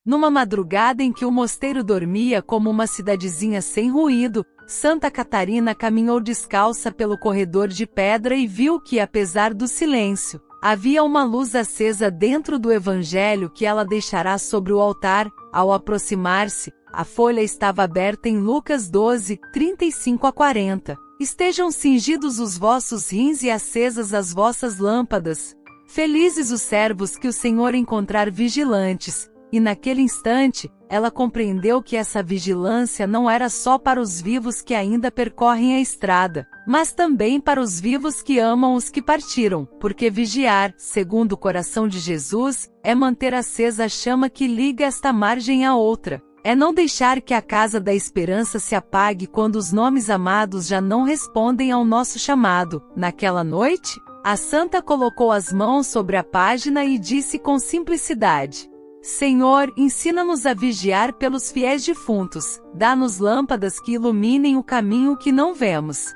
Numa madrugada em que o mosteiro dormia como uma cidadezinha sem ruído, Santa Catarina caminhou descalça pelo corredor de pedra e viu que, apesar do silêncio, havia uma luz acesa dentro do Evangelho que ela deixará sobre o altar. Ao aproximar-se, a folha estava aberta em Lucas 12, 35 a 40. Estejam cingidos os vossos rins e acesas as vossas lâmpadas. Felizes os servos que o Senhor encontrar vigilantes. E naquele instante, ela compreendeu que essa vigilância não era só para os vivos que ainda percorrem a estrada, mas também para os vivos que amam os que partiram, porque vigiar, segundo o coração de Jesus, é manter acesa a chama que liga esta margem à outra. É não deixar que a casa da esperança se apague quando os nomes amados já não respondem ao nosso chamado. Naquela noite, a santa colocou as mãos sobre a página e disse com simplicidade: Senhor, ensina-nos a vigiar pelos fiéis defuntos, dá-nos lâmpadas que iluminem o caminho que não vemos.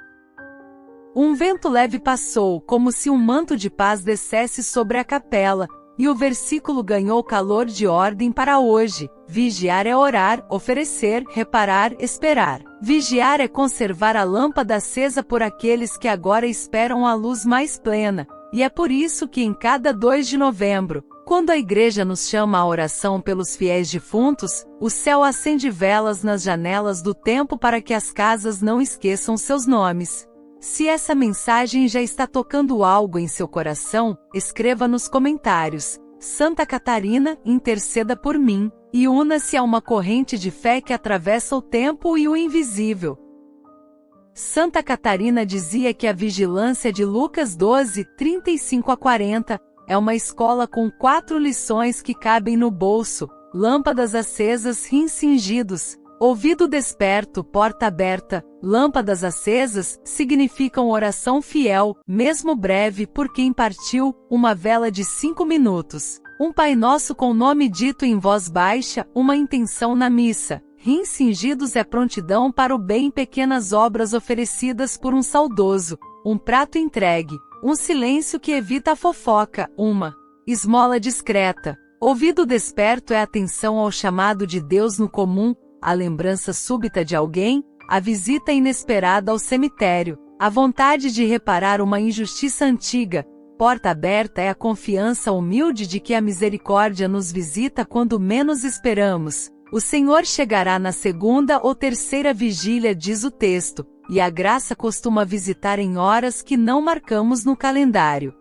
Um vento leve passou, como se um manto de paz descesse sobre a capela, e o versículo ganhou calor de ordem para hoje. Vigiar é orar, oferecer, reparar, esperar. Vigiar é conservar a lâmpada acesa por aqueles que agora esperam a luz mais plena, e é por isso que em cada 2 de novembro, quando a Igreja nos chama à oração pelos fiéis defuntos, o céu acende velas nas janelas do tempo para que as casas não esqueçam seus nomes. Se essa mensagem já está tocando algo em seu coração, escreva nos comentários: Santa Catarina, interceda por mim, e una-se a uma corrente de fé que atravessa o tempo e o invisível. Santa Catarina dizia que a vigilância de Lucas 12, 35 a 40, é uma escola com 4 lições que cabem no bolso: lâmpadas acesas, rins cingidos, ouvido desperto, porta aberta. Lâmpadas acesas significam oração fiel, mesmo breve por quem partiu, uma vela de 5 minutos, um Pai Nosso com nome dito em voz baixa, uma intenção na missa. Rins cingidos é prontidão para o bem, pequenas obras oferecidas por um saudoso, um prato entregue, um silêncio que evita a fofoca, uma esmola discreta. Ouvido desperto é atenção ao chamado de Deus no comum, a lembrança súbita de alguém, a visita inesperada ao cemitério, a vontade de reparar uma injustiça antiga. Porta aberta é a confiança humilde de que a misericórdia nos visita quando menos esperamos. O Senhor chegará na 2ª ou 3ª vigília, diz o texto, e a graça costuma visitar em horas que não marcamos no calendário.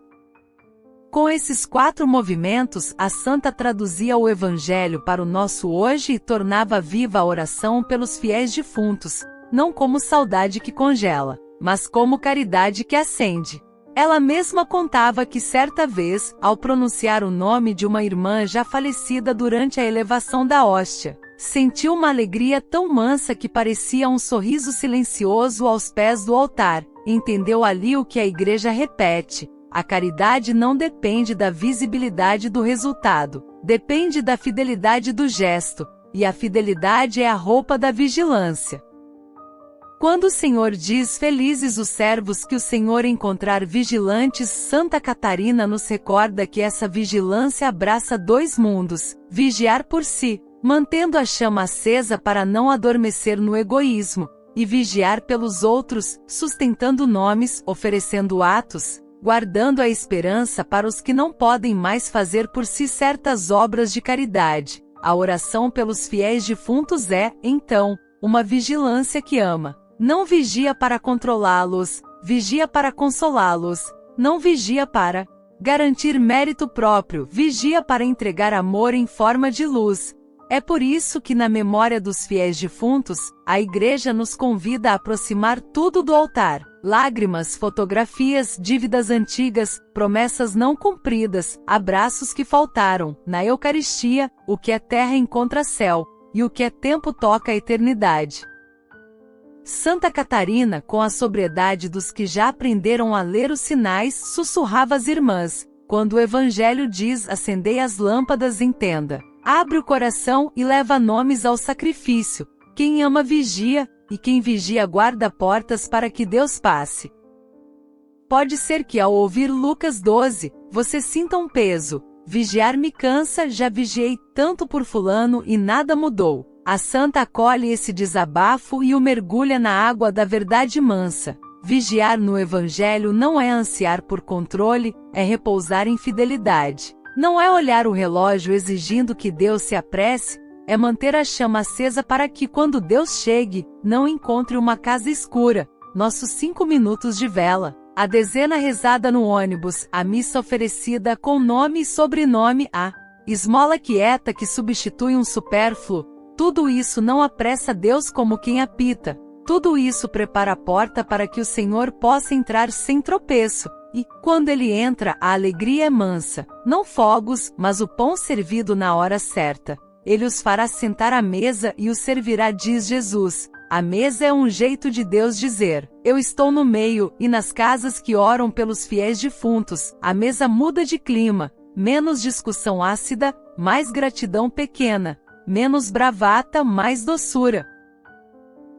Com esses 4 movimentos, a santa traduzia o Evangelho para o nosso hoje e tornava viva a oração pelos fiéis defuntos, não como saudade que congela, mas como caridade que acende. Ela mesma contava que certa vez, ao pronunciar o nome de uma irmã já falecida durante a elevação da hóstia, sentiu uma alegria tão mansa que parecia um sorriso silencioso aos pés do altar. Entendeu ali o que a Igreja repete: a caridade não depende da visibilidade do resultado, depende da fidelidade do gesto, e a fidelidade é a roupa da vigilância. Quando o Senhor diz felizes os servos que o Senhor encontrar vigilantes, Santa Catarina nos recorda que essa vigilância abraça 2 mundos: vigiar por si, mantendo a chama acesa para não adormecer no egoísmo, e vigiar pelos outros, sustentando nomes, oferecendo atos, guardando a esperança para os que não podem mais fazer por si certas obras de caridade. A oração pelos fiéis defuntos é, então, uma vigilância que ama. Não vigia para controlá-los, vigia para consolá-los. Não vigia para garantir mérito próprio, vigia para entregar amor em forma de luz. É por isso que, na memória dos fiéis defuntos, a Igreja nos convida a aproximar tudo do altar: lágrimas, fotografias, dívidas antigas, promessas não cumpridas, abraços que faltaram. Na Eucaristia, o que é terra encontra céu, e o que é tempo toca a eternidade. Santa Catarina, com a sobriedade dos que já aprenderam a ler os sinais, sussurrava às irmãs: quando o Evangelho diz acendei as lâmpadas, entenda. Abre o coração e leva nomes ao sacrifício. Quem ama vigia, e quem vigia guarda portas para que Deus passe. Pode ser que ao ouvir Lucas 12, você sinta um peso, Vigiar me cansa, já vigiei tanto por fulano e nada mudou. A santa acolhe esse desabafo e o mergulha na água da verdade mansa. Vigiar no Evangelho não é ansiar por controle, é repousar em fidelidade. Não é olhar o relógio exigindo que Deus se apresse, é manter a chama acesa para que, quando Deus chegue, não encontre uma casa escura. Nossos 5 minutos de vela. A dezena rezada no ônibus, a missa oferecida com nome e sobrenome, a esmola quieta que substitui um supérfluo. Tudo isso não apressa Deus como quem apita. Tudo isso prepara a porta para que o Senhor possa entrar sem tropeço. E, quando ele entra, a alegria é mansa. Não fogos, mas o pão servido na hora certa. Ele os fará sentar à mesa e os servirá, diz Jesus. A mesa é um jeito de Deus dizer: eu estou no meio, e nas casas que oram pelos fiéis defuntos, a mesa muda de clima. Menos discussão ácida, mais gratidão pequena. Menos bravata, mais doçura.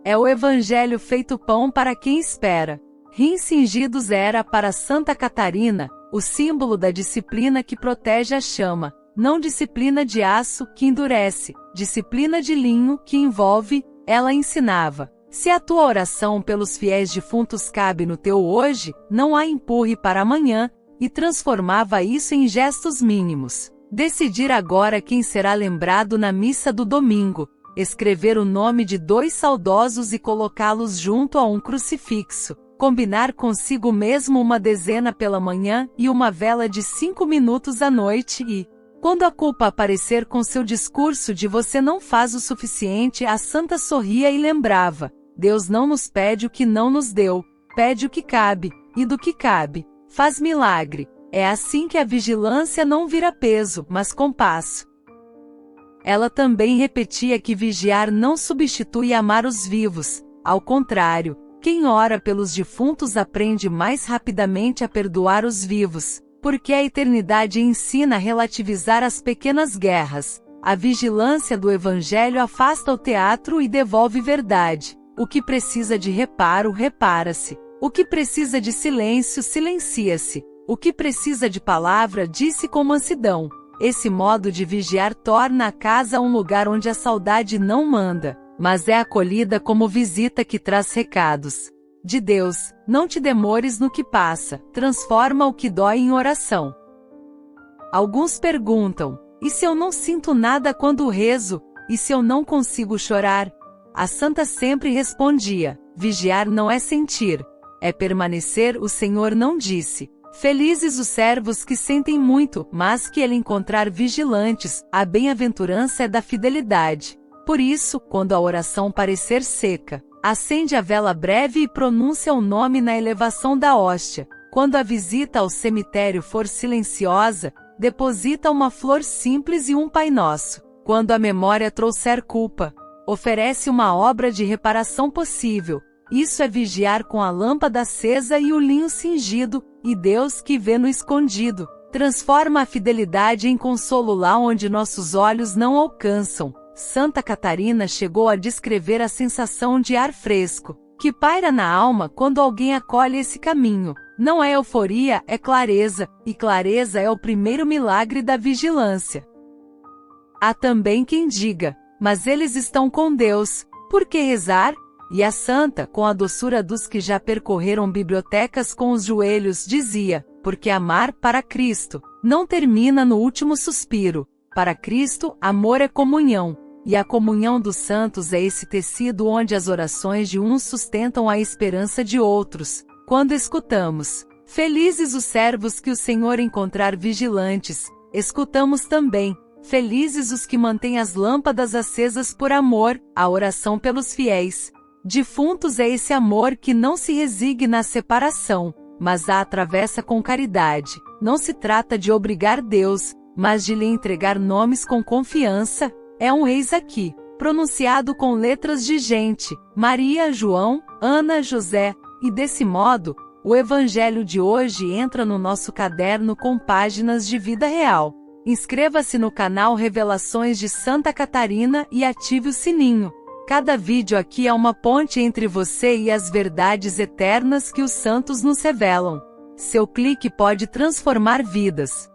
É o Evangelho feito pão para quem espera. Rins cingidos era para Santa Catarina, o símbolo da disciplina que protege a chama. Não disciplina de aço, que endurece, disciplina de linho, que envolve. Ela ensinava: se a tua oração pelos fiéis defuntos cabe no teu hoje, não a empurre para amanhã, e transformava isso em gestos mínimos. Decidir agora quem será lembrado na missa do domingo, escrever o nome de 2 saudosos e colocá-los junto a um crucifixo, combinar consigo mesmo uma dezena pela manhã e uma vela de 5 minutos à noite e, quando a culpa aparecer com seu discurso de você não faz o suficiente, a santa sorria e lembrava: Deus não nos pede o que não nos deu, pede o que cabe, e do que cabe, faz milagre. É assim que a vigilância não vira peso, mas compasso. Ela também repetia que vigiar não substitui amar os vivos, ao contrário, quem ora pelos defuntos aprende mais rapidamente a perdoar os vivos. Porque a eternidade ensina a relativizar as pequenas guerras. A vigilância do Evangelho afasta o teatro e devolve verdade. O que precisa de reparo, repara-se. O que precisa de silêncio, silencia-se. O que precisa de palavra, disse com mansidão. Esse modo de vigiar torna a casa um lugar onde a saudade não manda, mas é acolhida como visita que traz recados de Deus. Não te demores no que passa, transforma o que dói em oração. Alguns perguntam: e se eu não sinto nada quando rezo? E se eu não consigo chorar? A santa sempre respondia: vigiar não é sentir, é permanecer. O Senhor não disse: felizes os servos que sentem muito, mas que ele encontrar vigilantes. A bem-aventurança é da fidelidade. Por isso, quando a oração parecer seca, acende a vela breve e pronuncia o nome na elevação da hóstia. Quando a visita ao cemitério for silenciosa, deposita uma flor simples e um Pai Nosso. Quando a memória trouxer culpa, oferece uma obra de reparação possível. Isso é vigiar com a lâmpada acesa e o linho cingido, e Deus que vê no escondido. Transforma a fidelidade em consolo lá onde nossos olhos não alcançam. Santa Catarina chegou a descrever a sensação de ar fresco, que paira na alma quando alguém acolhe esse caminho. Não é euforia, é clareza, e clareza é o primeiro milagre da vigilância. Há também quem diga: mas eles estão com Deus, por que rezar? E a santa, com a doçura dos que já percorreram bibliotecas com os joelhos, dizia: porque amar para Cristo não termina no último suspiro. Para Cristo, amor é comunhão. E a comunhão dos santos é esse tecido onde as orações de uns sustentam a esperança de outros. Quando escutamos: felizes os servos que o Senhor encontrar vigilantes, escutamos também: felizes os que mantêm as lâmpadas acesas por amor. A oração pelos fiéis defuntos é esse amor que não se resigna à separação, mas a atravessa com caridade. Não se trata de obrigar Deus, mas de lhe entregar nomes com confiança. É um eis aqui, pronunciado com letras de gente: Maria, João, Ana, José, e desse modo, o Evangelho de hoje entra no nosso caderno com páginas de vida real. Inscreva-se no canal Revelações de Santa Catarina e ative o sininho. Cada vídeo aqui é uma ponte entre você e as verdades eternas que os santos nos revelam. Seu clique pode transformar vidas.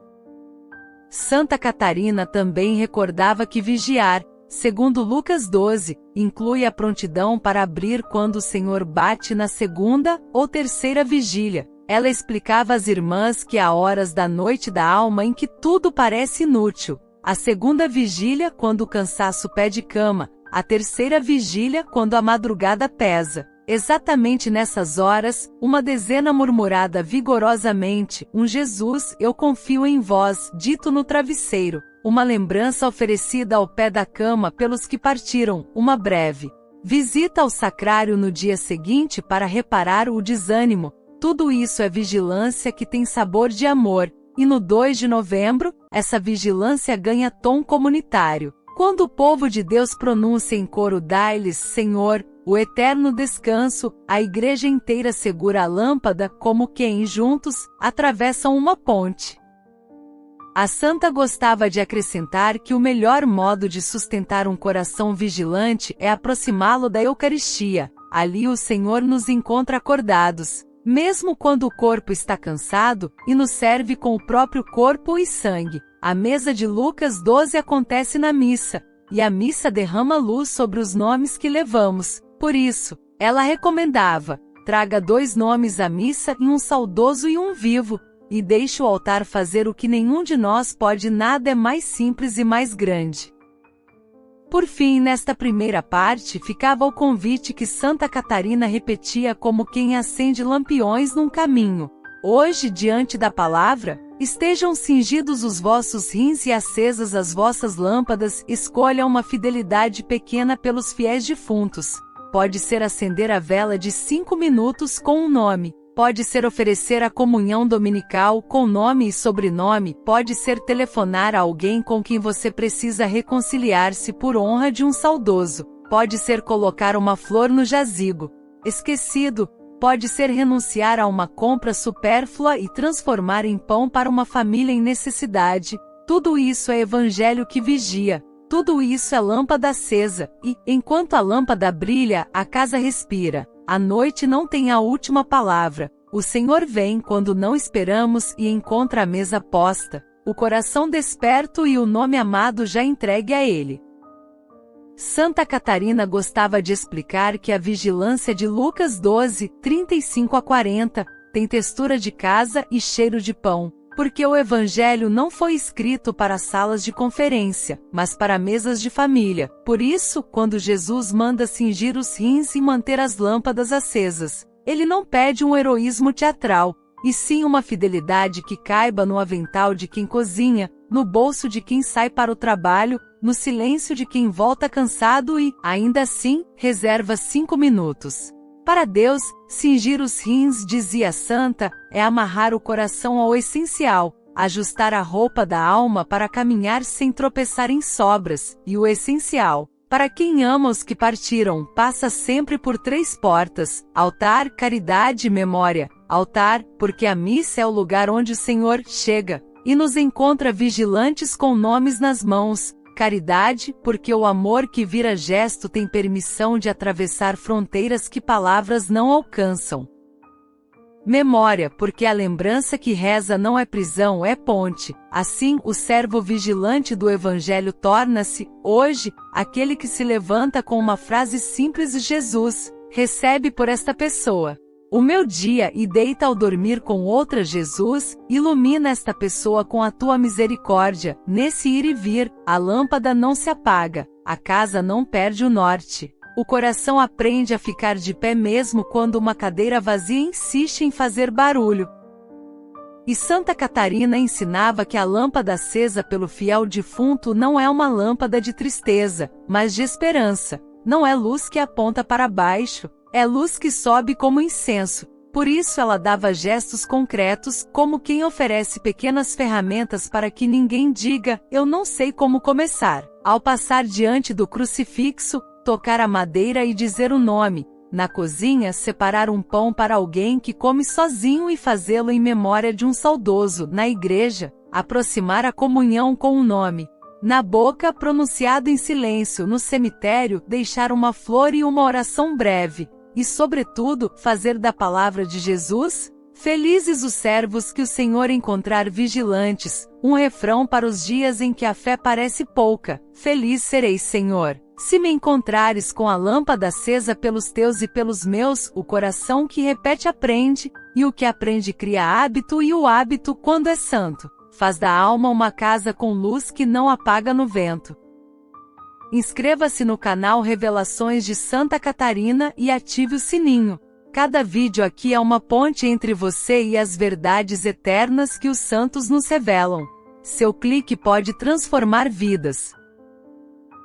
Santa Catarina também recordava que vigiar, segundo Lucas 12, inclui a prontidão para abrir quando o Senhor bate na segunda ou terceira vigília. Ela explicava às irmãs que há horas da noite da alma em que tudo parece inútil. A segunda vigília quando o cansaço pede cama, a terceira vigília quando a madrugada pesa. Exatamente nessas horas, uma dezena murmurada vigorosamente, um Jesus, eu confio em vós, dito no travesseiro, uma lembrança oferecida ao pé da cama pelos que partiram, uma breve visita ao sacrário no dia seguinte para reparar o desânimo. Tudo isso é vigilância que tem sabor de amor, e no 2 de novembro, essa vigilância ganha tom comunitário. Quando o povo de Deus pronuncia em coro dai-lhes, Senhor, o eterno descanso, a igreja inteira segura a lâmpada como quem, juntos, atravessam uma ponte. A santa gostava de acrescentar que o melhor modo de sustentar um coração vigilante é aproximá-lo da Eucaristia. Ali o Senhor nos encontra acordados, mesmo quando o corpo está cansado, e nos serve com o próprio corpo e sangue. A mesa de Lucas 12 acontece na missa, e a missa derrama luz sobre os nomes que levamos. Por isso, ela recomendava, traga 2 nomes à missa e um saudoso e um vivo, e deixe o altar fazer o que nenhum de nós pode, nada é mais simples e mais grande. Por fim, nesta primeira parte ficava o convite que Santa Catarina repetia como quem acende lampiões num caminho. Hoje, diante da palavra, estejam cingidos os vossos rins e acesas as vossas lâmpadas, escolha uma fidelidade pequena pelos fiéis defuntos. Pode ser acender a vela de 5 minutos com um nome, pode ser oferecer a comunhão dominical com nome e sobrenome, pode ser telefonar a alguém com quem você precisa reconciliar-se por honra de um saudoso, pode ser colocar uma flor no jazigo esquecido, pode ser renunciar a uma compra supérflua e transformar em pão para uma família em necessidade. Tudo isso é evangelho que vigia. Tudo isso é lâmpada acesa, e, enquanto a lâmpada brilha, a casa respira. A noite não tem a última palavra. O Senhor vem quando não esperamos e encontra a mesa posta, o coração desperto e o nome amado já entregue a Ele. Santa Catarina gostava de explicar que a vigilância de Lucas 12, 35 a 40, tem textura de casa e cheiro de pão. Porque o Evangelho não foi escrito para salas de conferência, mas para mesas de família. Por isso, quando Jesus manda cingir os rins e manter as lâmpadas acesas, ele não pede um heroísmo teatral, e sim uma fidelidade que caiba no avental de quem cozinha, no bolso de quem sai para o trabalho, no silêncio de quem volta cansado e, ainda assim, reserva 5 minutos. Para Deus, cingir os rins, dizia a santa, é amarrar o coração ao essencial, ajustar a roupa da alma para caminhar sem tropeçar em sobras, e o essencial, para quem ama os que partiram, passa sempre por 3 portas: altar, caridade e memória. Altar, porque a missa é o lugar onde o Senhor chega, e nos encontra vigilantes com nomes nas mãos. Caridade, porque o amor que vira gesto tem permissão de atravessar fronteiras que palavras não alcançam. Memória, porque a lembrança que reza não é prisão, é ponte. Assim, o servo vigilante do Evangelho torna-se, hoje, aquele que se levanta com uma frase simples de Jesus, recebe por esta pessoa o meu dia e deita ao dormir com outra. Jesus, ilumina esta pessoa com a tua misericórdia. Nesse ir e vir, a lâmpada não se apaga, a casa não perde o norte. O coração aprende a ficar de pé mesmo quando uma cadeira vazia insiste em fazer barulho. E Santa Catarina ensinava que a lâmpada acesa pelo fiel defunto não é uma lâmpada de tristeza, mas de esperança. Não é luz que aponta para baixo, é luz que sobe como incenso. Por isso ela dava gestos concretos, como quem oferece pequenas ferramentas para que ninguém diga, eu não sei como começar. Ao passar diante do crucifixo, tocar a madeira e dizer o nome. Na cozinha, separar um pão para alguém que come sozinho e fazê-lo em memória de um saudoso. Na igreja, aproximar a comunhão com o nome. Na boca, pronunciado em silêncio. No cemitério, deixar uma flor e uma oração breve. E, sobretudo, fazer da palavra de Jesus Felizes os servos que o Senhor encontrar vigilantes, um refrão para os dias em que a fé parece pouca. Feliz sereis, Senhor, se me encontrares com a lâmpada acesa pelos teus e pelos meus. O coração que repete aprende, e o que aprende cria hábito, e o hábito, quando é santo, faz da alma uma casa com luz que não apaga no vento. Inscreva-se no canal Revelações de Santa Catarina e ative o sininho. Cada vídeo aqui é uma ponte entre você e as verdades eternas que os santos nos revelam. Seu clique pode transformar vidas.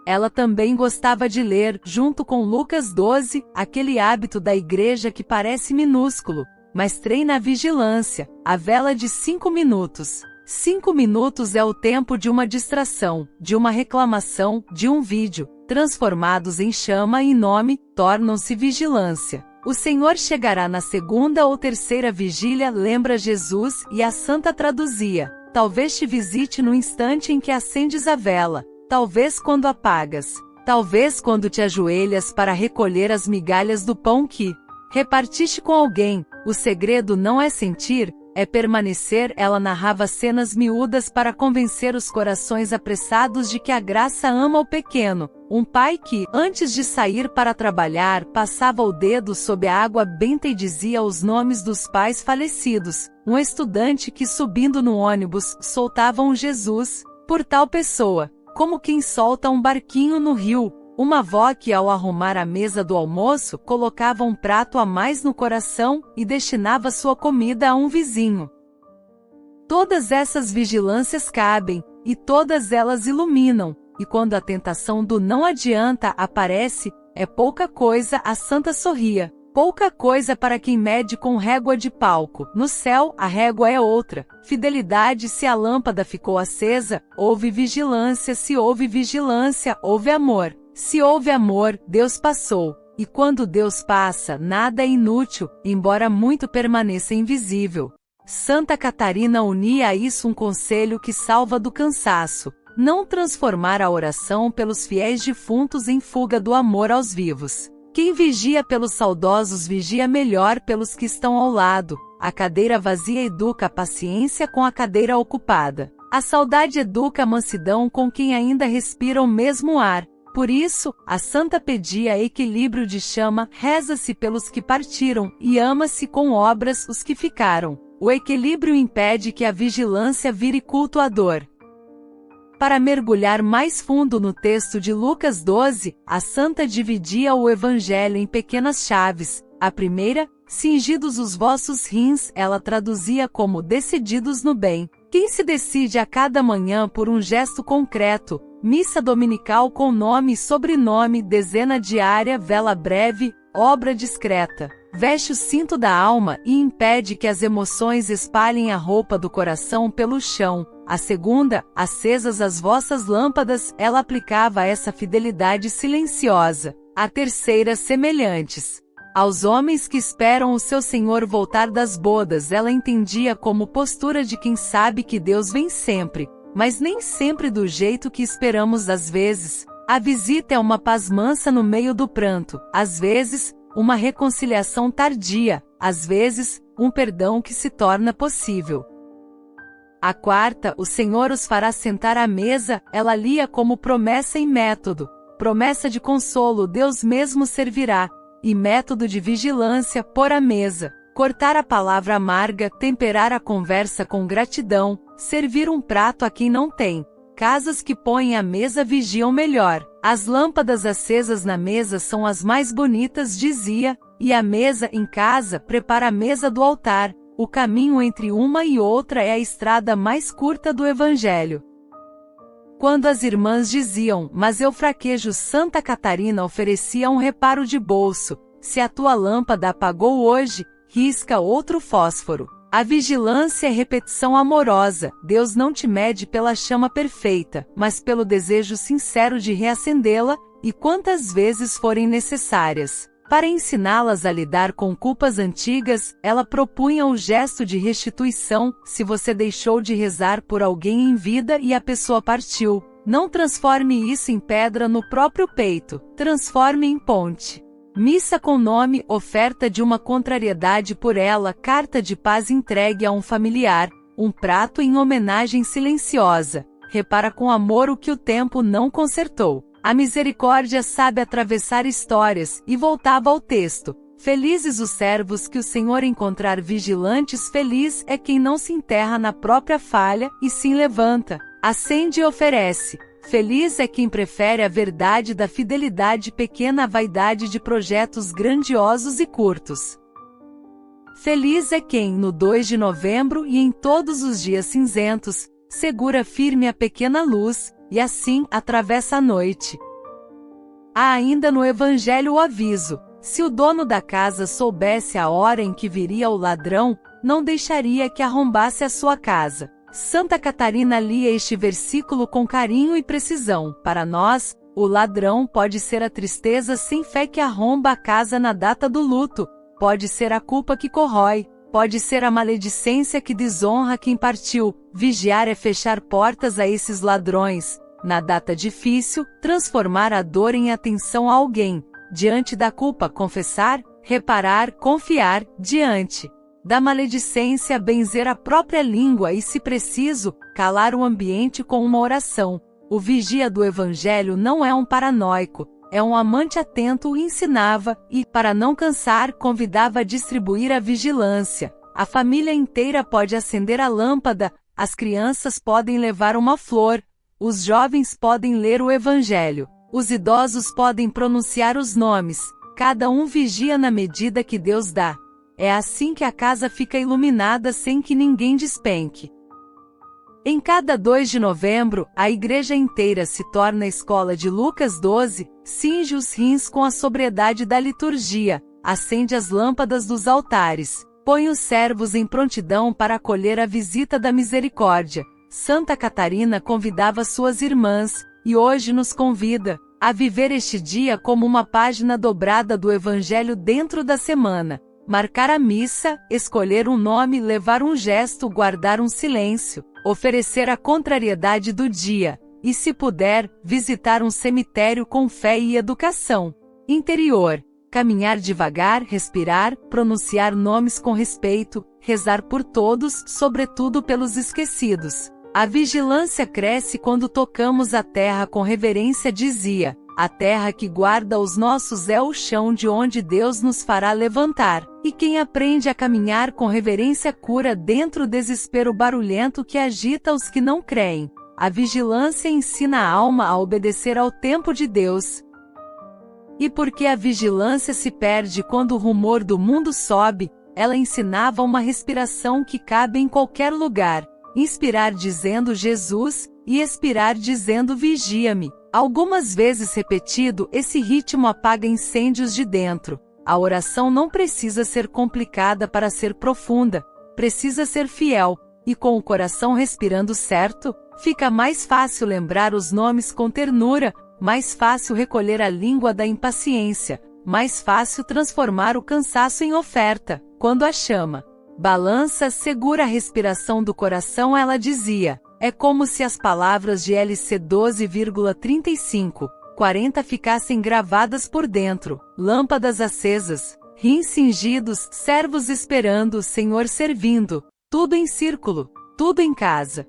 Ela também gostava de ler, junto com Lucas 12, aquele hábito da igreja que parece minúsculo, mas treina a vigilância, a vela de 5 minutos. 5 minutos é o tempo de uma distração, de uma reclamação, de um vídeo, transformados em chama e nome, tornam-se vigilância. O Senhor chegará na segunda ou terceira vigília, lembra Jesus, e a santa traduzia: talvez te visite no instante em que acendes a vela, talvez quando apagas, talvez quando te ajoelhas para recolher as migalhas do pão que repartiste com alguém. O segredo não é sentir, é permanecer. Ela narrava cenas miúdas para convencer os corações apressados de que a graça ama o pequeno. Um pai que, antes de sair para trabalhar, passava o dedo sob a água benta e dizia os nomes dos pais falecidos. Um estudante que, subindo no ônibus, soltava um Jesus por tal pessoa, como quem solta um barquinho no rio. Uma avó que, ao arrumar a mesa do almoço, colocava um prato a mais no coração e destinava sua comida a um vizinho. Todas essas vigilâncias cabem, e todas elas iluminam, e quando a tentação do não adianta aparece, é pouca coisa. A santa sorria. Pouca coisa para quem mede com régua de palco. No céu, a régua é outra. Fidelidade. Se a lâmpada ficou acesa, houve vigilância. Se houve vigilância, houve amor. Se houve amor, Deus passou. E quando Deus passa, nada é inútil, embora muito permaneça invisível. Santa Catarina unia a isso um conselho que salva do cansaço: não transformar a oração pelos fiéis defuntos em fuga do amor aos vivos. Quem vigia pelos saudosos vigia melhor pelos que estão ao lado. A cadeira vazia educa a paciência com a cadeira ocupada. A saudade educa a mansidão com quem ainda respira o mesmo ar. Por isso, a santa pedia equilíbrio de chama, reza-se pelos que partiram, e ama-se com obras os que ficaram. O equilíbrio impede que a vigilância vire culto à dor. Para mergulhar mais fundo no texto de Lucas 12, a santa dividia o evangelho em pequenas chaves. A primeira, cingidos os vossos rins, ela traduzia como decididos no bem. Quem se decide a cada manhã por um gesto concreto, missa dominical com nome e sobrenome, dezena diária, vela breve, obra discreta, veste o cinto da alma e impede que as emoções espalhem a roupa do coração pelo chão. A segunda, acesas as vossas lâmpadas, ela aplicava essa fidelidade silenciosa. A terceira, semelhantes aos homens que esperam o seu Senhor voltar das bodas, ela entendia como postura de quem sabe que Deus vem sempre, mas nem sempre do jeito que esperamos. Às vezes, a visita é uma paz mansa no meio do pranto, às vezes, uma reconciliação tardia, às vezes, um perdão que se torna possível. A quarta, o Senhor os fará sentar à mesa, ela lia como promessa e método. Promessa de consolo, Deus mesmo servirá. E método de vigilância, pôr à mesa. Cortar a palavra amarga, temperar a conversa com gratidão, servir um prato a quem não tem. Casas que põem à mesa vigiam melhor. As lâmpadas acesas na mesa são as mais bonitas, dizia, e a mesa em casa prepara a mesa do altar. O caminho entre uma e outra é a estrada mais curta do Evangelho. Quando as irmãs diziam, mas eu fraquejo, Santa Catarina oferecia um reparo de bolso: se a tua lâmpada apagou hoje, risca outro fósforo. A vigilância é repetição amorosa. Deus não te mede pela chama perfeita, mas pelo desejo sincero de reacendê-la, e quantas vezes forem necessárias. Para ensiná-las a lidar com culpas antigas, ela propunha o gesto de restituição: se você deixou de rezar por alguém em vida e a pessoa partiu, não transforme isso em pedra no próprio peito, transforme em ponte. Missa com nome, oferta de uma contrariedade por ela, carta de paz entregue a um familiar, um prato em homenagem silenciosa. Repara com amor o que o tempo não consertou. A misericórdia sabe atravessar histórias, e voltava ao texto. Felizes os servos que o Senhor encontrar vigilantes, feliz é quem não se enterra na própria falha, e sim levanta, acende e oferece. Feliz é quem prefere a verdade da fidelidade pequena à vaidade de projetos grandiosos e curtos. Feliz é quem, no 2 de novembro e em todos os dias cinzentos, segura firme a pequena luz, e assim atravessa a noite. Há ainda no Evangelho o aviso: se o dono da casa soubesse a hora em que viria o ladrão, não deixaria que arrombasse a sua casa. Santa Catarina lia este versículo com carinho e precisão. Para nós, o ladrão pode ser a tristeza sem fé que arromba a casa na data do luto, pode ser a culpa que corrói, pode ser a maledicência que desonra quem partiu. Vigiar é fechar portas a esses ladrões. Na data difícil, transformar a dor em atenção a alguém. Diante da culpa, confessar, reparar, confiar. Diante da maledicência, benzer a própria língua e, se preciso, calar o ambiente com uma oração. O vigia do Evangelho não é um paranoico, é um amante atento, ensinava e, para não cansar, convidava a distribuir a vigilância. A família inteira pode acender a lâmpada, as crianças podem levar uma flor, os jovens podem ler o Evangelho, os idosos podem pronunciar os nomes, cada um vigia na medida que Deus dá. É assim que a casa fica iluminada sem que ninguém despenque. Em cada 2 de novembro, a igreja inteira se torna a escola de Lucas 12, cinge os rins com a sobriedade da liturgia, acende as lâmpadas dos altares, põe os servos em prontidão para acolher a visita da misericórdia. Santa Catarina convidava suas irmãs, e hoje nos convida, a viver este dia como uma página dobrada do Evangelho dentro da semana. Marcar a missa, escolher um nome, levar um gesto, guardar um silêncio, oferecer a contrariedade do dia, e se puder, visitar um cemitério com fé e educação interior, caminhar devagar, respirar, pronunciar nomes com respeito, rezar por todos, sobretudo pelos esquecidos. A vigilância cresce quando tocamos a terra com reverência, dizia. A terra que guarda os nossos é o chão de onde Deus nos fará levantar, e quem aprende a caminhar com reverência cura dentro o desespero barulhento que agita os que não creem. A vigilância ensina a alma a obedecer ao tempo de Deus. E porque a vigilância se perde quando o rumor do mundo sobe, ela ensinava uma respiração que cabe em qualquer lugar. Inspirar dizendo Jesus, e expirar dizendo vigia-me. Algumas vezes repetido, esse ritmo apaga incêndios de dentro. A oração não precisa ser complicada para ser profunda, precisa ser fiel, e com o coração respirando certo, fica mais fácil lembrar os nomes com ternura, mais fácil recolher a língua da impaciência, mais fácil transformar o cansaço em oferta. Quando a chama balança, segura a respiração do coração, ela dizia. É como se as palavras de LC 12,35-40 ficassem gravadas por dentro. Lâmpadas acesas, rins cingidos, servos esperando, Senhor servindo, tudo em círculo, tudo em casa.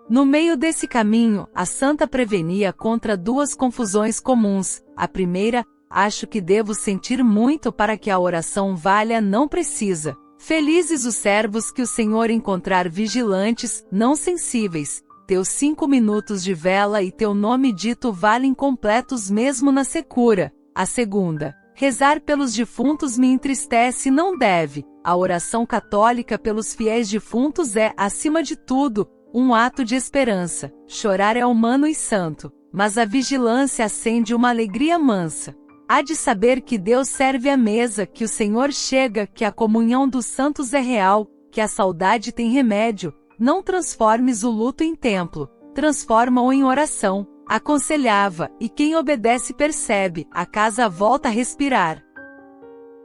No meio desse caminho, a santa prevenia contra duas confusões comuns. A primeira, acho que devo sentir muito para que a oração valha, não precisa. Felizes os servos que o Senhor encontrar vigilantes, não sensíveis. Teus 5 minutos de vela e teu nome dito valem completos mesmo na secura. A segunda, rezar pelos defuntos me entristece, não deve. A oração católica pelos fiéis defuntos é, acima de tudo, um ato de esperança. Chorar é humano e santo, mas a vigilância acende uma alegria mansa. Há de saber que Deus serve à mesa, que o Senhor chega, que a comunhão dos santos é real, que a saudade tem remédio. Não transformes o luto em templo, transforma-o em oração, aconselhava, e quem obedece percebe, a casa volta a respirar.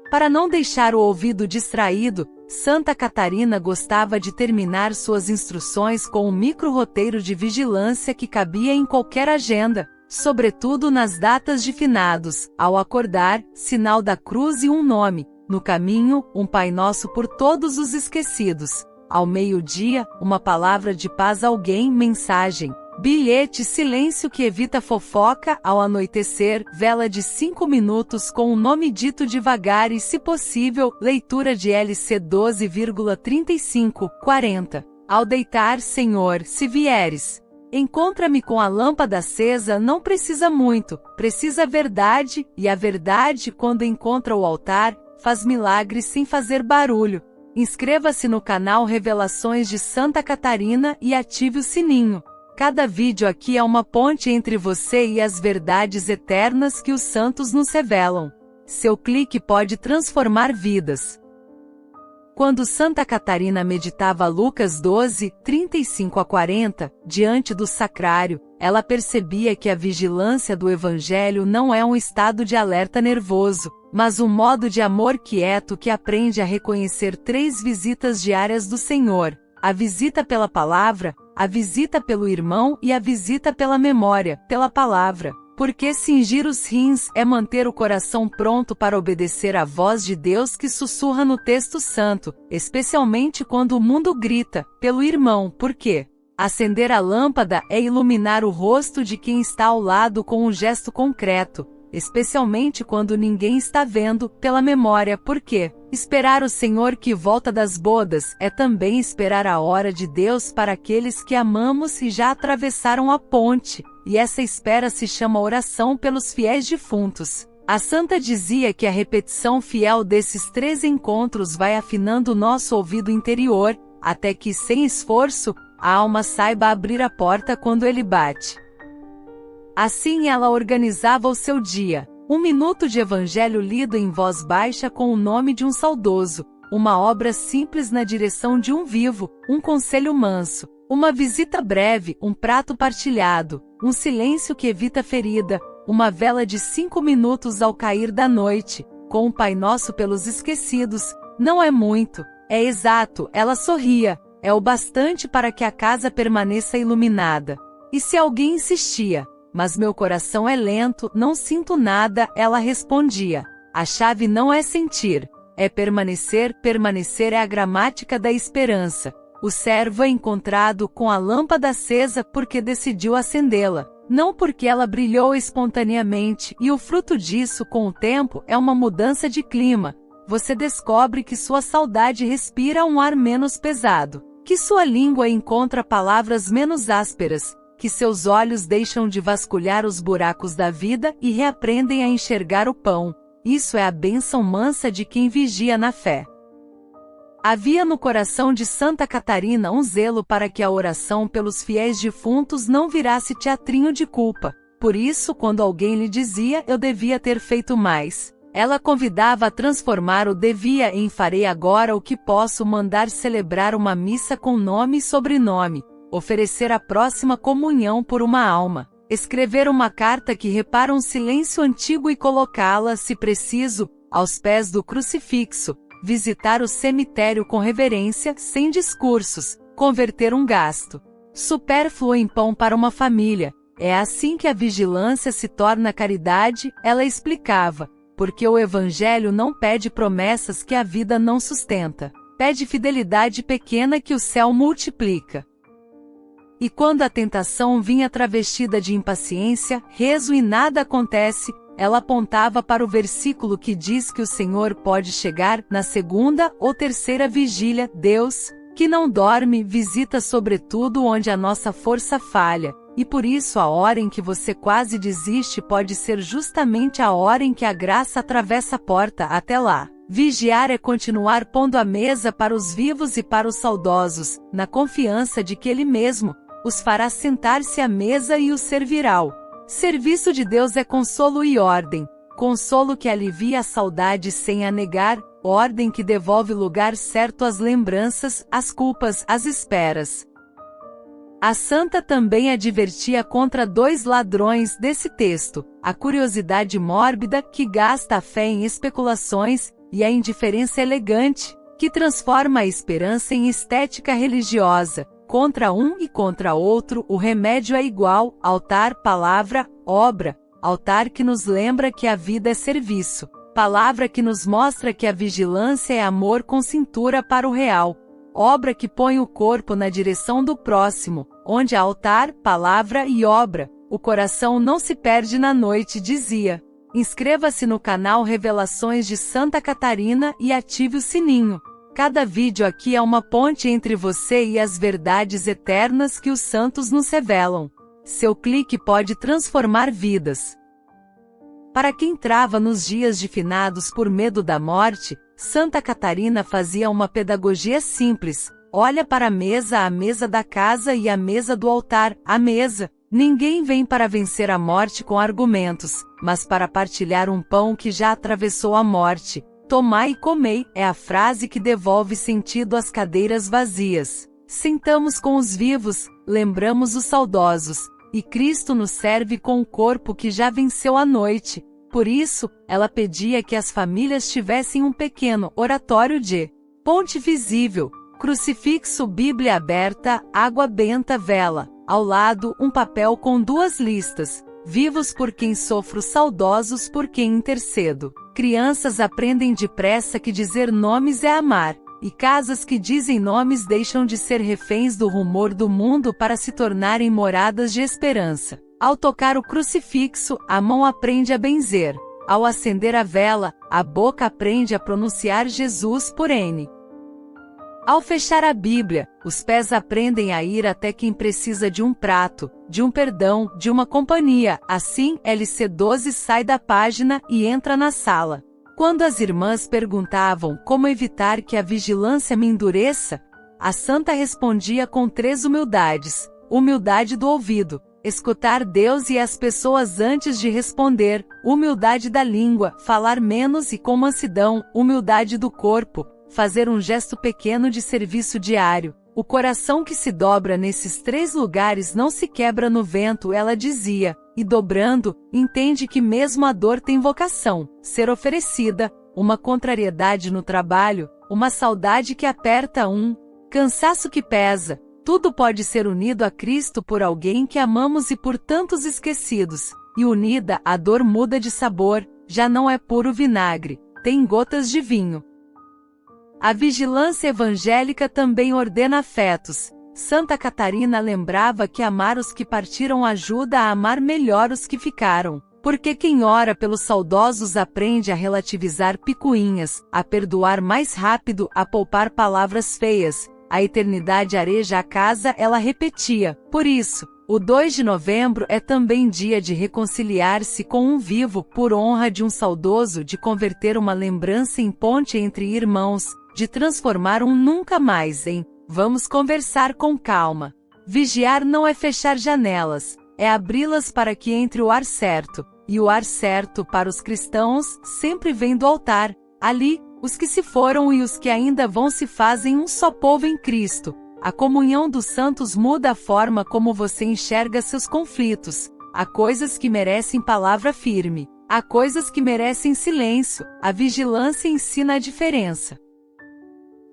Para não deixar o ouvido distraído, Santa Catarina gostava de terminar suas instruções com um micro-roteiro de vigilância que cabia em qualquer agenda. sobretudo nas datas de finados, ao acordar, sinal da cruz e um nome, no caminho, um Pai Nosso por todos os esquecidos, ao meio-dia, uma palavra de paz a alguém, mensagem, bilhete, silêncio que evita fofoca, ao anoitecer, vela de 5 minutos com o nome dito devagar e, se possível, leitura de LC 12,35-40. Ao deitar, Senhor, se vieres, encontra-me com a lâmpada acesa. Não precisa muito, precisa a verdade, e a verdade, quando encontra o altar, faz milagres sem fazer barulho. Inscreva-se no canal Revelações de Santa Catarina e ative o sininho. Cada vídeo aqui é uma ponte entre você e as verdades eternas que os santos nos revelam. Seu clique pode transformar vidas. Quando Santa Catarina meditava Lucas 12, 35-40, diante do sacrário, ela percebia que a vigilância do Evangelho não é um estado de alerta nervoso, mas um modo de amor quieto que aprende a reconhecer 3 visitas diárias do Senhor: a visita pela palavra, a visita pelo irmão e a visita pela memória, pela palavra. Porque cingir os rins é manter o coração pronto para obedecer à voz de Deus que sussurra no texto santo, especialmente quando o mundo grita, pelo irmão. Porque acender a lâmpada é iluminar o rosto de quem está ao lado com um gesto concreto, especialmente quando ninguém está vendo, pela memória. Porque esperar o Senhor que volta das bodas é também esperar a hora de Deus para aqueles que amamos e já atravessaram a ponte. E essa espera se chama oração pelos fiéis defuntos. A santa dizia que a repetição fiel desses 3 encontros vai afinando o nosso ouvido interior, até que, sem esforço, a alma saiba abrir a porta quando ele bate. Assim ela organizava o seu dia: 1 minuto de evangelho lido em voz baixa com o nome de um saudoso, uma obra simples na direção de um vivo, um conselho manso, uma visita breve, um prato partilhado, um silêncio que evita ferida, uma vela de 5 minutos ao cair da noite, com um Pai Nosso pelos esquecidos. Não é muito, é exato, ela sorria, é o bastante para que a casa permaneça iluminada. E se alguém insistia: mas meu coração é lento, não sinto nada, ela respondia: a chave não é sentir, é permanecer. Permanecer é a gramática da esperança. O servo é encontrado com a lâmpada acesa porque decidiu acendê-la, não porque ela brilhou espontaneamente, e o fruto disso, com o tempo, é uma mudança de clima. Você descobre que sua saudade respira um ar menos pesado, que sua língua encontra palavras menos ásperas, que seus olhos deixam de vasculhar os buracos da vida e reaprendem a enxergar o pão. Isso é a bênção mansa de quem vigia na fé. Havia no coração de Santa Catarina um zelo para que a oração pelos fiéis defuntos não virasse teatrinho de culpa. Por isso, quando alguém lhe dizia eu devia ter feito mais, ela convidava a transformar o devia em farei agora o que posso, mandar celebrar uma missa com nome e sobrenome, oferecer a próxima comunhão por uma alma, escrever uma carta que repara um silêncio antigo e colocá-la, se preciso, aos pés do crucifixo, visitar o cemitério com reverência, sem discursos, converter um gasto supérfluo em pão para uma família. É assim que a vigilância se torna caridade, ela explicava, porque o Evangelho não pede promessas que a vida não sustenta, pede fidelidade pequena que o céu multiplica. E quando a tentação vinha travestida de impaciência, rezo e nada acontece, ela apontava para o versículo que diz que o Senhor pode chegar na 2ª ou 3ª vigília. Deus, que não dorme, visita sobretudo onde a nossa força falha, e por isso a hora em que você quase desiste pode ser justamente a hora em que a graça atravessa a porta. Até lá, vigiar é continuar pondo a mesa para os vivos e para os saudosos, na confiança de que Ele mesmo os fará sentar-se à mesa e os servirá. Serviço de Deus é consolo e ordem, consolo que alivia a saudade sem a negar, ordem que devolve lugar certo às lembranças, às culpas, às esperas. A santa também advertia contra 2 ladrões desse texto: a curiosidade mórbida, que gasta a fé em especulações, e a indiferença elegante, que transforma a esperança em estética religiosa. Contra um e contra outro, o remédio é igual: altar, palavra, obra, altar que nos lembra que a vida é serviço, palavra que nos mostra que a vigilância é amor com cintura para o real, obra que põe o corpo na direção do próximo, onde há altar, palavra e obra, o coração não se perde na noite, dizia. Inscreva-se no canal Revelações de Santa Catarina e ative o sininho. Cada vídeo aqui é uma ponte entre você e as verdades eternas que os santos nos revelam. Seu clique pode transformar vidas. Para quem trava nos dias de finados por medo da morte, Santa Catarina fazia uma pedagogia simples. Olha para a mesa da casa e a mesa do altar, a mesa. Ninguém vem para vencer a morte com argumentos, mas para partilhar um pão que já atravessou a morte. Tomai e comei é a frase que devolve sentido às cadeiras vazias. Sentamos com os vivos, lembramos os saudosos, e Cristo nos serve com o corpo que já venceu a noite. Por isso, ela pedia que as famílias tivessem um pequeno oratório de ponte visível, crucifixo, Bíblia aberta, água benta, vela. Ao lado, um papel com 2 listas. Vivos por quem sofro, saudosos por quem intercedo. Crianças aprendem depressa que dizer nomes é amar. E casas que dizem nomes deixam de ser reféns do rumor do mundo para se tornarem moradas de esperança. Ao tocar o crucifixo, a mão aprende a benzer. Ao acender a vela, a boca aprende a pronunciar Jesus por N. Ao fechar a Bíblia, os pés aprendem a ir até quem precisa de um prato, de um perdão, de uma companhia. Assim, LC12 sai da página e entra na sala. Quando as irmãs perguntavam como evitar que a vigilância me endureça, a santa respondia com 3 humildades. Humildade do ouvido, escutar Deus e as pessoas antes de responder. Humildade da língua, falar menos e com mansidão. Humildade do corpo, fazer um gesto pequeno de serviço diário. O coração que se dobra nesses 3 lugares não se quebra no vento, ela dizia, e dobrando, entende que mesmo a dor tem vocação, ser oferecida, uma contrariedade no trabalho, uma saudade que aperta, um cansaço que pesa. Tudo pode ser unido a Cristo por alguém que amamos e por tantos esquecidos, e unida, a dor muda de sabor, já não é puro vinagre, tem gotas de vinho. A vigilância evangélica também ordena afetos. Santa Catarina lembrava que amar os que partiram ajuda a amar melhor os que ficaram. Porque quem ora pelos saudosos aprende a relativizar picuinhas, a perdoar mais rápido, a poupar palavras feias. A eternidade areja a casa, ela repetia. Por isso, o 2 de novembro é também dia de reconciliar-se com um vivo, por honra de um saudoso, de converter uma lembrança em ponte entre irmãos, de transformar um nunca mais em vamos conversar com calma. Vigiar não é fechar janelas, é abri-las para que entre o ar certo, e o ar certo para os cristãos sempre vem do altar. Ali, os que se foram e os que ainda vão se fazem um só povo em Cristo. A comunhão dos santos muda a forma como você enxerga seus conflitos. Há coisas que merecem palavra firme, há coisas que merecem silêncio. A vigilância ensina a diferença.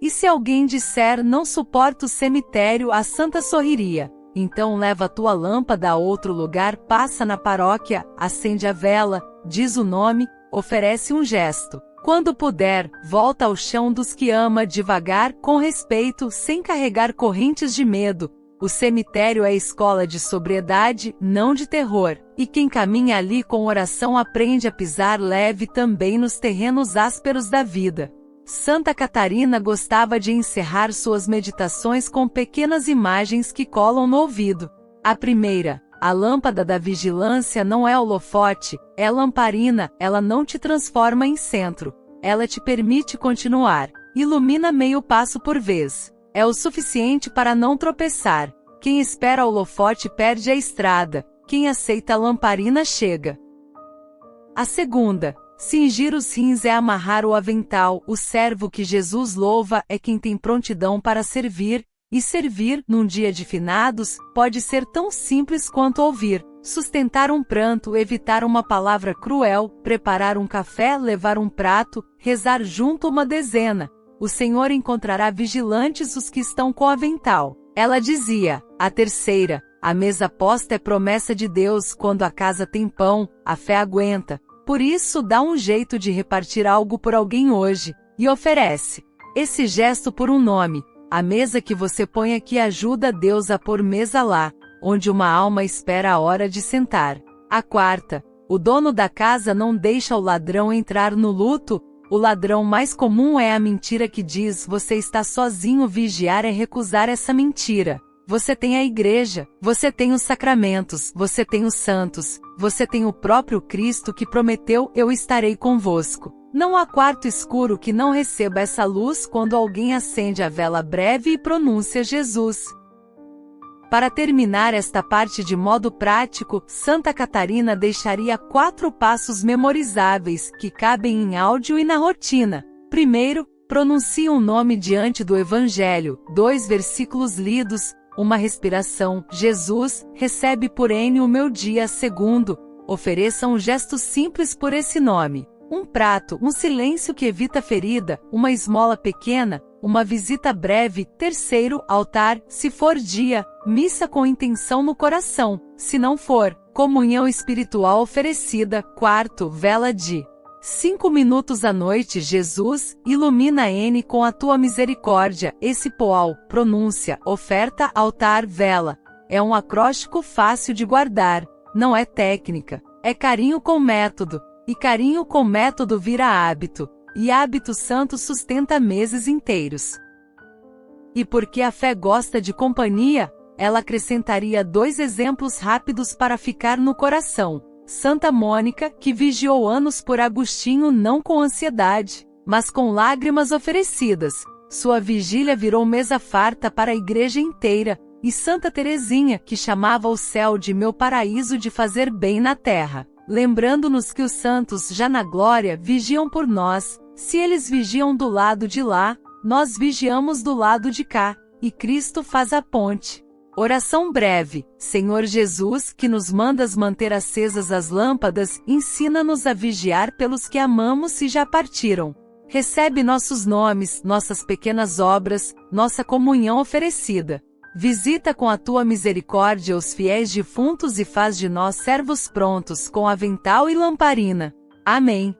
E se alguém disser não suporto o cemitério, a santa sorriria. Então leva a tua lâmpada a outro lugar, passa na paróquia, acende a vela, diz o nome, oferece um gesto. Quando puder, volta ao chão dos que ama devagar, com respeito, sem carregar correntes de medo. O cemitério é escola de sobriedade, não de terror. E quem caminha ali com oração aprende a pisar leve também nos terrenos ásperos da vida. Santa Catarina gostava de encerrar suas meditações com pequenas imagens que colam no ouvido. A primeira, a lâmpada da vigilância não é holofote, é lamparina, ela não te transforma em centro. Ela te permite continuar. Ilumina meio passo por vez. É o suficiente para não tropeçar. Quem espera o holofote perde a estrada. Quem aceita a lamparina chega. A segunda, cingir os rins é amarrar o avental. O servo que Jesus louva é quem tem prontidão para servir, e servir, num dia de finados, pode ser tão simples quanto ouvir, sustentar um pranto, evitar uma palavra cruel, preparar um café, levar um prato, rezar junto uma dezena. O Senhor encontrará vigilantes os que estão com avental. Ela dizia, a terceira, A mesa posta é promessa de Deus. Quando a casa tem pão, a fé aguenta. Por isso, dá um jeito de repartir algo por alguém hoje, e oferece esse gesto por um nome. A mesa que você põe aqui ajuda Deus a pôr mesa lá, onde uma alma espera a hora de sentar. A quarta, o dono da casa não deixa o ladrão entrar no luto. O ladrão mais comum é a mentira que diz: você está sozinho. Vigiar é recusar essa mentira. Você tem a igreja, você tem os sacramentos, você tem os santos, você tem o próprio Cristo que prometeu: eu estarei convosco. Não há quarto escuro que não receba essa luz quando alguém acende a vela breve e pronuncia Jesus. Para terminar esta parte de modo prático, Santa Catarina deixaria 4 passos memorizáveis que cabem em áudio e na rotina. Primeiro, pronuncie um nome diante do Evangelho, 2 versículos lidos, uma respiração: Jesus, recebe por N o meu dia. Segundo, ofereça um gesto simples por esse nome. Um prato, um silêncio que evita ferida, uma esmola pequena, uma visita breve. Terceiro, altar, se for dia, missa com intenção no coração. Se não for, comunhão espiritual oferecida. Quarto, vela de 5 minutos à noite. Jesus, ilumina N com a tua misericórdia. Esse poal, pronúncia, oferta, altar, vela. É um acróstico fácil de guardar. Não é técnica. É carinho com método. E carinho com método vira hábito. E hábito santo sustenta meses inteiros. E porque a fé gosta de companhia, ela acrescentaria 2 exemplos rápidos para ficar no coração. Santa Mônica, que vigiou anos por Agostinho não com ansiedade, mas com lágrimas oferecidas. Sua vigília virou mesa farta para a igreja inteira. E Santa Teresinha, que chamava o céu de meu paraíso de fazer bem na terra. Lembrando-nos que os santos já na glória vigiam por nós. Se eles vigiam do lado de lá, nós vigiamos do lado de cá. E Cristo faz a ponte. Oração breve. Senhor Jesus, que nos mandas manter acesas as lâmpadas, ensina-nos a vigiar pelos que amamos e já partiram. Recebe nossos nomes, nossas pequenas obras, nossa comunhão oferecida. Visita com a tua misericórdia os fiéis defuntos e faz de nós servos prontos com avental e lamparina. Amém.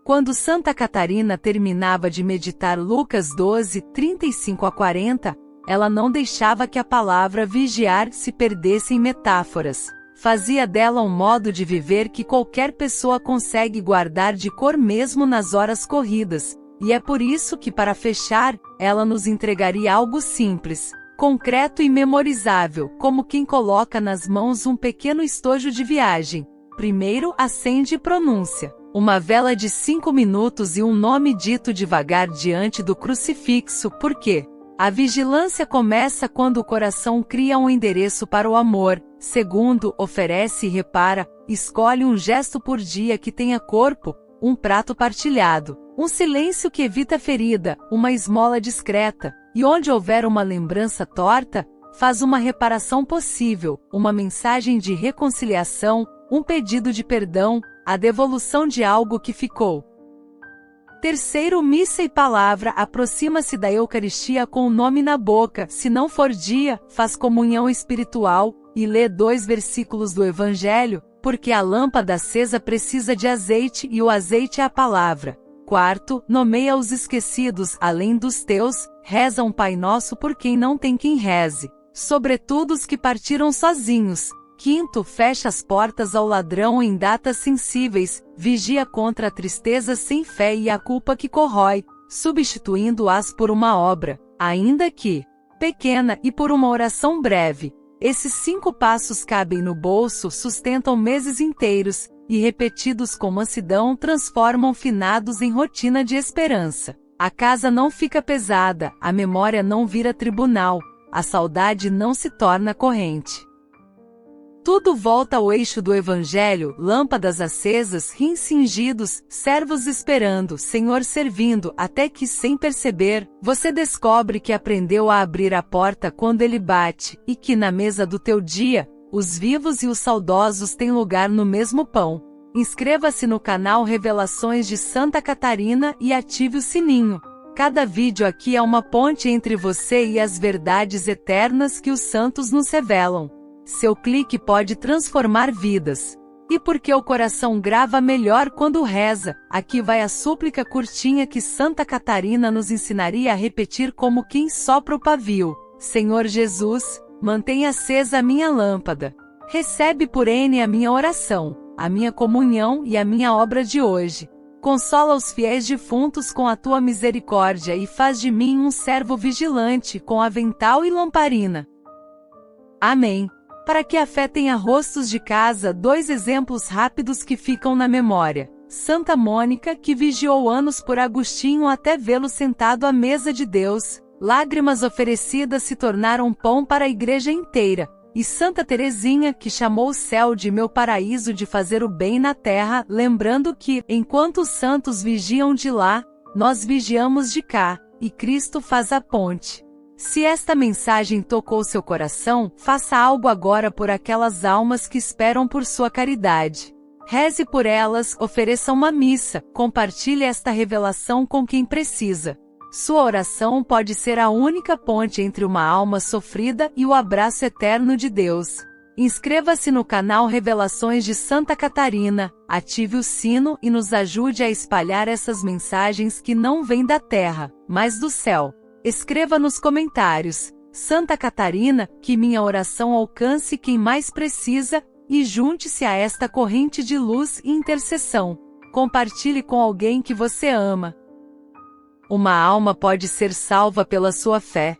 Quando Santa Catarina terminava de meditar Lucas 12, 35 a 40, ela não deixava que a palavra vigiar se perdesse em metáforas. Fazia dela um modo de viver que qualquer pessoa consegue guardar de cor mesmo nas horas corridas. E é por isso que, para fechar, ela nos entregaria algo simples, concreto e memorizável, como quem coloca nas mãos um pequeno estojo de viagem. Primeiro, acende e pronúncia uma vela de 5 minutos e um nome dito devagar diante do crucifixo. Por quê? A vigilância começa quando o coração cria um endereço para o amor. Segundo, oferece e repara, escolhe um gesto por dia que tenha corpo, um prato partilhado, um silêncio que evita ferida, uma esmola discreta, e onde houver uma lembrança torta, faz uma reparação possível, uma mensagem de reconciliação, um pedido de perdão, a devolução de algo que ficou. Terceiro, missa e palavra. Aproxima-se da Eucaristia com o nome na boca. Se não for dia, faz comunhão espiritual e lê 2 versículos do Evangelho, porque a lâmpada acesa precisa de azeite e o azeite é a palavra. Quarto, nomeia os esquecidos, além dos teus, reza um Pai Nosso por quem não tem quem reze, sobretudo os que partiram sozinhos. Quinto, fecha as portas ao ladrão em datas sensíveis, vigia contra a tristeza sem fé e a culpa que corrói, substituindo-as por uma obra, ainda que pequena, e por uma oração breve. Esses 5 passos cabem no bolso, sustentam meses inteiros, e repetidos com mansidão transformam finados em rotina de esperança. A casa não fica pesada, a memória não vira tribunal, a saudade não se torna corrente. Tudo volta ao eixo do Evangelho, lâmpadas acesas, rins cingidos, servos esperando, Senhor servindo, até que, sem perceber, você descobre que aprendeu a abrir a porta quando ele bate, e que na mesa do teu dia, os vivos e os saudosos têm lugar no mesmo pão. Inscreva-se no canal Revelações de Santa Catarina e ative o sininho. Cada vídeo aqui é uma ponte entre você e as verdades eternas que os santos nos revelam. Seu clique pode transformar vidas. E porque o coração grava melhor quando reza, aqui vai a súplica curtinha que Santa Catarina nos ensinaria a repetir como quem sopra o pavio. Senhor Jesus, mantenha acesa a minha lâmpada. Recebe por N a minha oração, a minha comunhão e a minha obra de hoje. Consola os fiéis defuntos com a tua misericórdia e faz de mim um servo vigilante com avental e lamparina. Amém. Para que a fé tenha rostos de casa, 2 exemplos rápidos que ficam na memória. Santa Mônica, que vigiou anos por Agostinho até vê-lo sentado à mesa de Deus. Lágrimas oferecidas se tornaram pão para a igreja inteira. E Santa Teresinha, que chamou o céu de meu paraíso de fazer o bem na terra, lembrando que, enquanto os santos vigiam de lá, nós vigiamos de cá, e Cristo faz a ponte. Se esta mensagem tocou seu coração, faça algo agora por aquelas almas que esperam por sua caridade. Reze por elas, ofereça uma missa, compartilhe esta revelação com quem precisa. Sua oração pode ser a única ponte entre uma alma sofrida e o abraço eterno de Deus. Inscreva-se no canal Revelações de Santa Catarina, ative o sino e nos ajude a espalhar essas mensagens que não vêm da terra, mas do céu. Escreva nos comentários: Santa Catarina, que minha oração alcance quem mais precisa, e junte-se a esta corrente de luz e intercessão. Compartilhe com alguém que você ama. Uma alma pode ser salva pela sua fé.